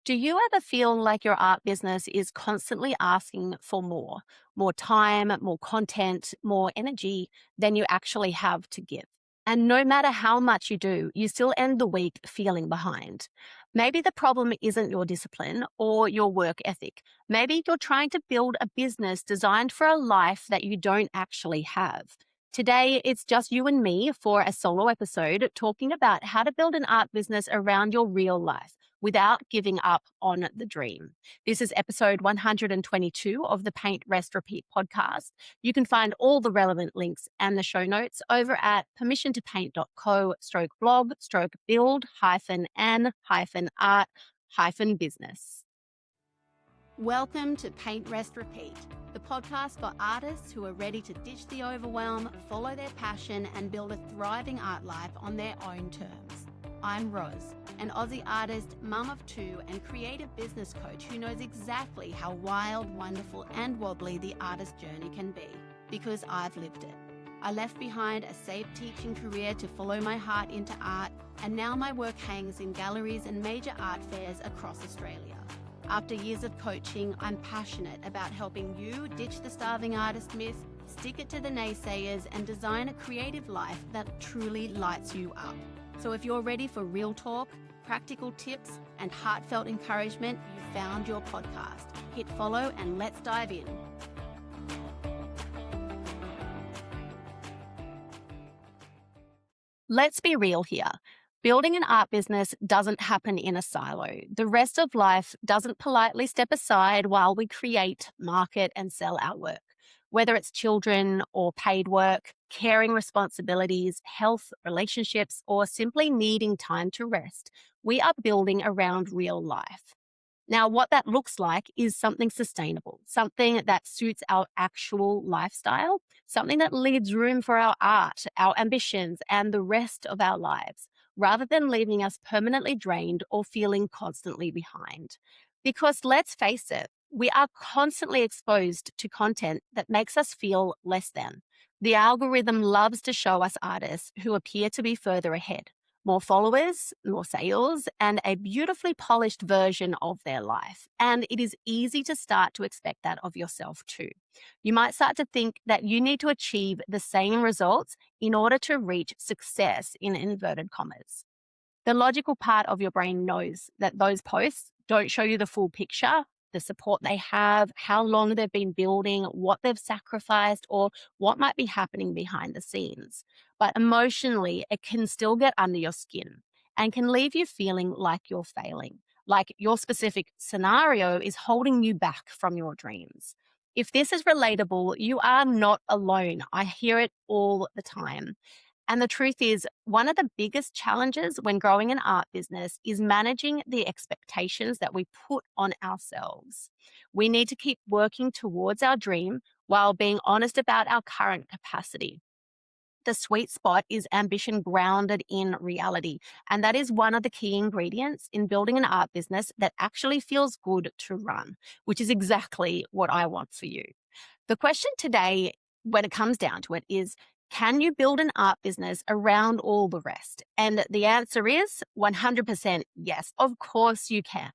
Do you ever feel like your art business is constantly asking for more? More time, more content, more energy than you actually have to give? And no matter how much you do, you still end the week feeling behind. Maybe the problem isn't your discipline or your work ethic. Maybe you're trying to build a business designed for a life that you don't actually have. Today, it's just you and me for a solo episode talking about how to build an art business around your real life without giving up on the dream. This is episode 122 of the Paint, Rest, Repeat podcast. You can find all the relevant links and the show notes over at permissiontopaint.co blog build an art business. Welcome to Paint, Rest, Repeat, the podcast for artists who are ready to ditch the overwhelm, follow their passion, and build a thriving art life on their own terms. I'm Ros, an Aussie artist, mum of two, and creative business coach who knows exactly how wild, wonderful, and wobbly the artist journey can be, because I've lived it. I left behind a safe teaching career to follow my heart into art, and now my work hangs in galleries and major art fairs across Australia. After years of coaching, I'm passionate about helping you ditch the starving artist myth, stick it to the naysayers, and design a creative life that truly lights you up. So if you're ready for real talk, practical tips, and heartfelt encouragement, you found your podcast. Hit follow and let's dive in. Let's be real here. Building an art business doesn't happen in a silo. The rest of life doesn't politely step aside while we create, market, and sell our work. Whether it's children or paid work, caring responsibilities, health, relationships, or simply needing time to rest, we are building around real life. Now, what that looks like is something sustainable, something that suits our actual lifestyle, something that leaves room for our art, our ambitions, and the rest of our lives, rather than leaving us permanently drained or feeling constantly behind. Because let's face it, we are constantly exposed to content that makes us feel less than. The algorithm loves to show us artists who appear to be further ahead, more followers, more sales, and a beautifully polished version of their life. And it is easy to start to expect that of yourself too. You might start to think that you need to achieve the same results in order to reach success in inverted commas. The logical part of your brain knows that those posts don't show you the full picture, the support they have, how long they've been building, what they've sacrificed, or what might be happening behind the scenes. But emotionally, it can still get under your skin and can leave you feeling like you're failing, like your specific scenario is holding you back from your dreams. If this is relatable, you are not alone. I hear it all the time. And the truth is, one of the biggest challenges when growing an art business is managing the expectations that we put on ourselves. We need to keep working towards our dream while being honest about our current capacity. The sweet spot is ambition grounded in reality. And that is one of the key ingredients in building an art business that actually feels good to run, which is exactly what I want for you. The question today, when it comes down to it, is can you build an art business around all the rest? And the answer is 100% yes. Of course you can.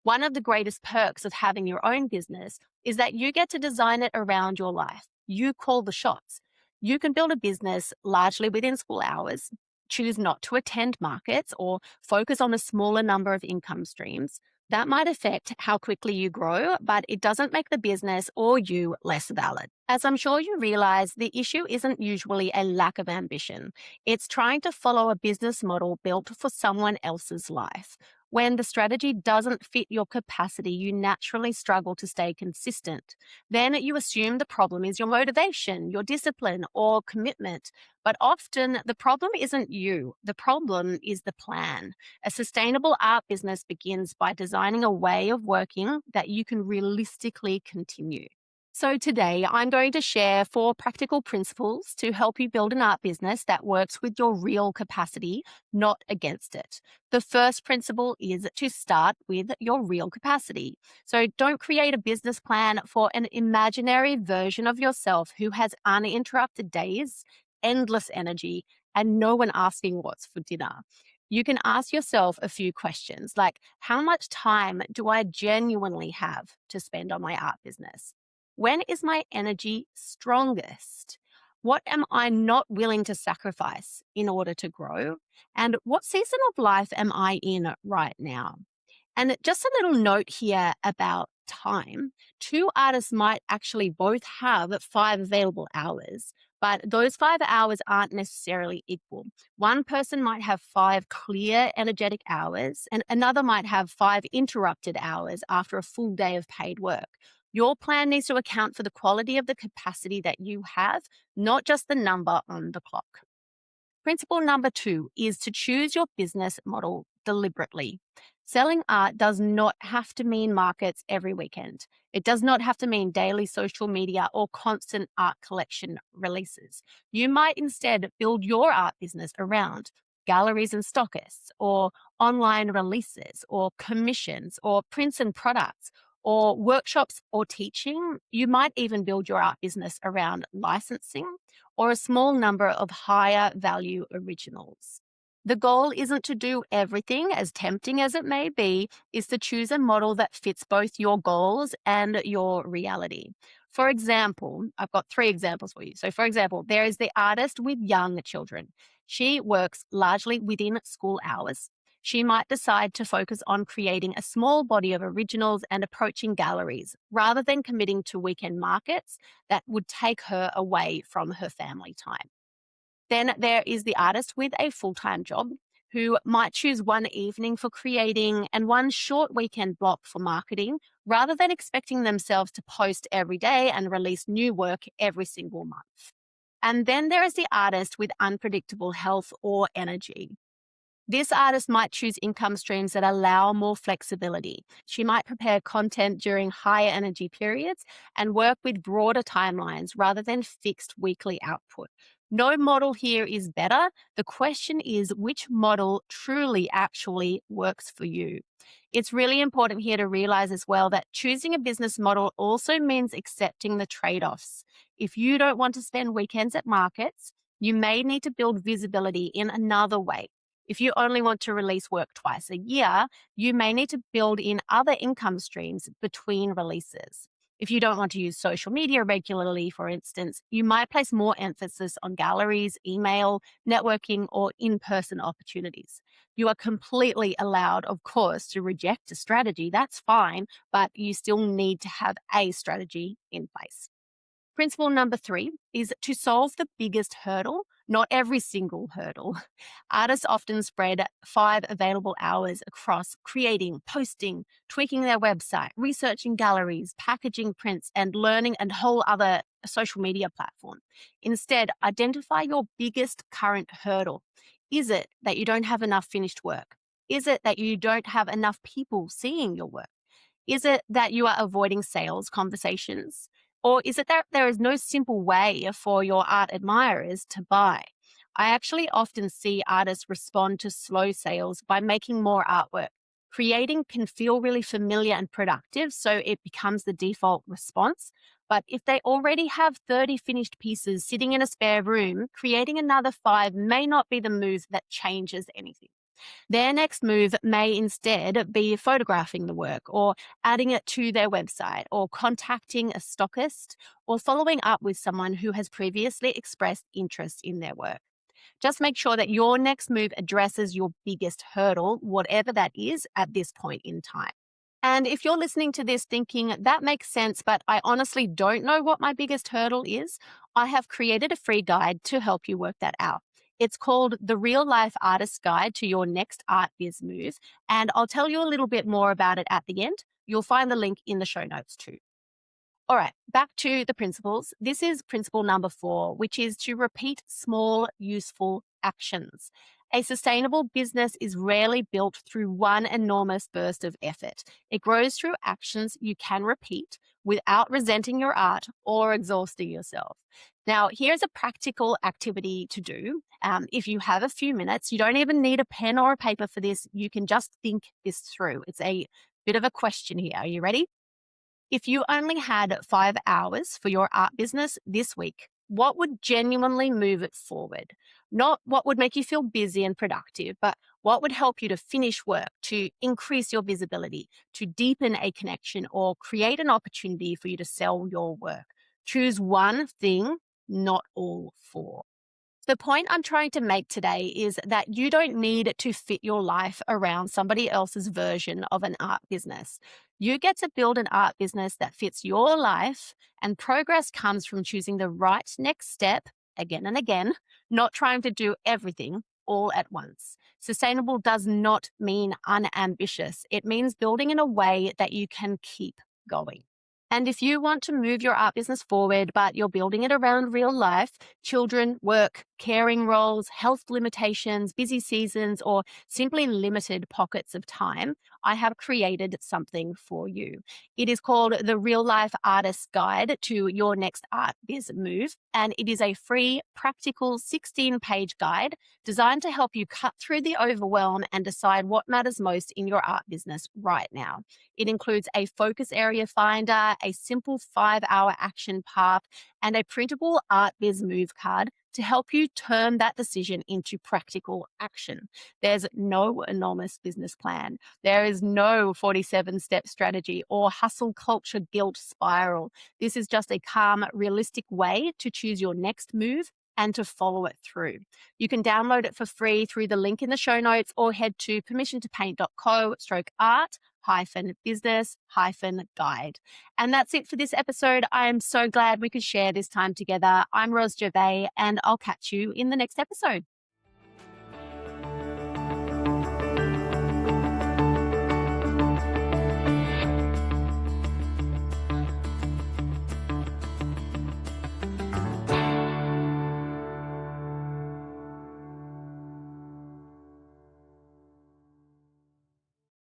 One of the greatest perks of having your own business is that you get to design it around your life. You call the shots. You can build a business largely within school hours, choose not to attend markets or focus on a smaller number of income streams. That might affect how quickly you grow, but it doesn't make the business or you less valid. As I'm sure you realize, the issue isn't usually a lack of ambition. It's trying to follow a business model built for someone else's life. When the strategy doesn't fit your capacity, you naturally struggle to stay consistent. Then you assume the problem is your motivation, your discipline, or commitment. But often the problem isn't you. The problem is the plan. A sustainable art business begins by designing a way of working that you can realistically continue. So today, I'm going to share 4 practical principles to help you build an art business that works with your real capacity, not against it. The first principle is to start with your real capacity. So don't create a business plan for an imaginary version of yourself who has uninterrupted days, endless energy, and no one asking what's for dinner. You can ask yourself a few questions like, how much time do I genuinely have to spend on my art business? When is my energy strongest? What am I not willing to sacrifice in order to grow? And what season of life am I in right now? And just a little note here about time. Two artists might actually both have 5 available hours, but those 5 hours aren't necessarily equal. One person might have 5 clear, energetic hours, and another might have 5 interrupted hours after a full day of paid work. Your plan needs to account for the quality of the capacity that you have, not just the number on the clock. Principle number 2 is to choose your business model deliberately. Selling art does not have to mean markets every weekend. It does not have to mean daily social media or constant art collection releases. You might instead build your art business around galleries and stockists, or online releases, or commissions, or prints and products, or workshops or teaching. You might even build your art business around licensing or a small number of higher value originals. The goal isn't to do everything, as tempting as it may be, is to choose a model that fits both your goals and your reality. For example, I've got 3 examples for you. So, for example, there is the artist with young children. She works largely within school hours. She might decide to focus on creating a small body of originals and approaching galleries rather than committing to weekend markets that would take her away from her family time. Then there is the artist with a full time job who might choose one evening for creating and one short weekend block for marketing rather than expecting themselves to post every day and release new work every single month. And then there is the artist with unpredictable health or energy. This artist might choose income streams that allow more flexibility. She might prepare content during higher energy periods and work with broader timelines rather than fixed weekly output. No model here is better. The question is which model truly actually works for you. It's really important here to realize as well that choosing a business model also means accepting the trade offs. If you don't want to spend weekends at markets, you may need to build visibility in another way. If you only want to release work twice a year, you may need to build in other income streams between releases. If you don't want to use social media regularly, for instance, you might place more emphasis on galleries, email, networking, or in person opportunities. You are completely allowed, of course, to reject a strategy. That's fine, but you still need to have a strategy in place. Principle number 3 is to solve the biggest hurdle, not every single hurdle. Artists often spread 5 available hours across creating, posting, tweaking their website, researching galleries, packaging prints, and learning a whole other social media platform. Instead, identify your biggest current hurdle. Is it that you don't have enough finished work? Is it that you don't have enough people seeing your work? Is it that you are avoiding sales conversations? Or is it that there is no simple way for your art admirers to buy? I actually often see artists respond to slow sales by making more artwork. Creating can feel really familiar and productive, so it becomes the default response. But if they already have 30 finished pieces sitting in a spare room, creating another 5 may not be the move that changes anything. Their next move may instead be photographing the work or adding it to their website or contacting a stockist or following up with someone who has previously expressed interest in their work. Just make sure that your next move addresses your biggest hurdle, whatever that is at this point in time. And if you're listening to this thinking, that makes sense, but I honestly don't know what my biggest hurdle is, I have created a free guide to help you work that out. It's called The Real Life Artist Guide to Your Next Art Biz Move, and I'll tell you a little bit more about it at the end. You'll find the link in the show notes too. All right, back to the principles. This is principle number 4, which is to repeat small, useful actions. A sustainable business is rarely built through one enormous burst of effort. It grows through actions you can repeat without resenting your art or exhausting yourself. Now, here's a practical activity to do. If you have a few minutes, you don't even need a pen or a paper for this. You can just think this through. It's a bit of a question here. Are you ready? If you only had 5 hours for your art business this week, What would genuinely move it forward? Not what would make you feel busy and productive, but what would help you to finish work, to increase your visibility, to deepen a connection, or create an opportunity for you to sell your work. Choose one thing, not all four. The point I'm trying to make today is that you don't need to fit your life around somebody else's version of an art business. You get to build an art business that fits your life, and progress comes from choosing the right next step again and again, not trying to do everything all at once. Sustainable does not mean unambitious, it means building in a way that you can keep going. And if you want to move your art business forward, but you're building it around real life, children, work, caring roles, health limitations, busy seasons, or simply limited pockets of time, I have created something for you. It is called the Real Life Artist's Guide to Your Next Art Biz Move. And it is a free, practical 16-page guide designed to help you cut through the overwhelm and decide what matters most in your art business right now. It includes a focus area finder, a simple 5-hour action path, and a printable Art Biz Move card to help you turn that decision into practical action. There's no enormous business plan. There is no 47-step strategy or hustle culture guilt spiral. This is just a calm, realistic way to choose your next move and to follow it through. You can download it for free through the link in the show notes or head to permissiontopaint.co/art-business-guide. And that's it for this episode. I am so glad we could share this time together. I'm Ros Gervay, and I'll catch you in the next episode.